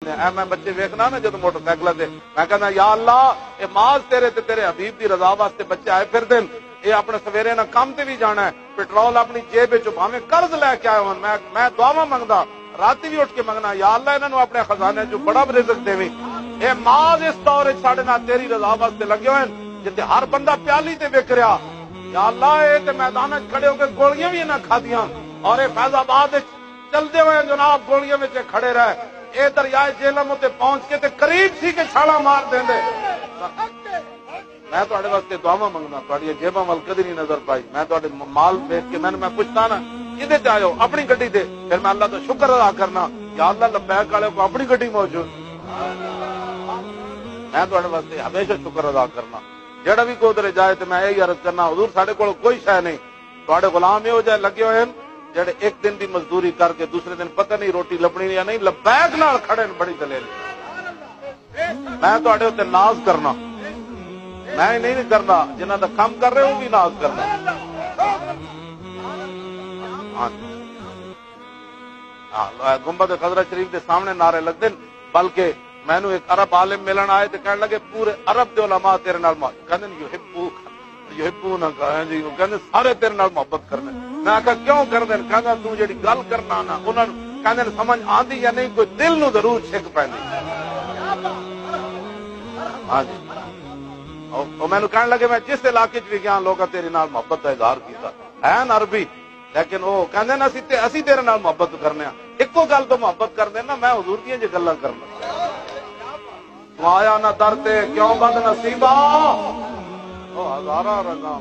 میں بچے ویکھنا نا جدو موٹر سائیکل سے میں کہنا یا اللہ اے ماز تیرے تے تیرے حبیب دی رضا واسطے بچے آئے پھر دن یہ اپنے سویرے نہ کام تے بھی جانا ہے پٹرول اپنی جیب وچ بھاویں قرض لے کے آئے ہون میں دعاواں منگدا رات بھی اٹھ کے منگنا یا اللہ انہاں نو اپنے خزانے چوں بڑا رزق دیویں اے ماز اس دور وچ ساڈے نال تیری رضا واسطے لگے ہوئے جتے ہر بندہ پیالی تے وک رہا یا اللہ اے تے میدان وچ کھڑے ہو کے گولیاں بھی نہ کھادیاں اور اے فیض آباد وچ چلدے ہوئے جناب گولیاں وچ کھڑے رہے اے دریائے جہلم تے پہنچ کے تے قریب سی کہ چھالا مار دیندے میں تواڈے واسطے دعاواں منگنا تواڈی جیباں ول کدی نہیں نظر پائی میں تواڈے مال دیکھ کے میں پوچھتا نا کدے تے آئے ہو اپنی گڈی تے پھر میں اللہ کا شکر ادا کرنا یا اللہ لبیک والے کو اپنی گڈی موجود میں تواڈے واسطے ہمیشہ شکر ادا کرنا جڑا بھی کوئی ادھر جائے تے میں یہی عرض کرنا حضور ساڈے کول کوئی شے نہیں تواڈے غلام یہ جائے لگے ہوئے ہیں جڑے ایک دن دی مزدوری کر کے دوسرے دن پتہ نہیں روٹی لبنی یا نہیں لبیک نال کھڑے بڑی دلیل میں تواڈے تے ناز کرنا میں نہیں کرنا جنہاں دا کام کر رہے ہوں بھی ناز کرنا گنبد خضرہ شریف دے سامنے نعرے لگتے بلکہ مینوں ایک عرب عالم ملن آئے تے کہنے لگے پورے عرب دے علماء تیرے نال کہندے یحبونک جی کہندے سارے تیرے نال محبت کرنے میں کہا کیوں کردے کہندا تو جڑی گل کرنا نا انہاں نوں کہندے سمجھ آندی یا نہیں کوئی دل نو ضرور چھک پیندی ہاں جی اور مینوں کہنے لگے میں جس علاقے چ بھی گیا لوگاں تیرے نال محبت دا اظہار کیتا ہے نا عربی لیکن وہ کہندے نا اسی تیرے نال محبت کرنے ایکو گل تو محبت کرنے نا میں حضور دیاں جے گلاں کرنا تو آیا نہ در تے کیوں بد نصیبا او ہزاراں رنگاں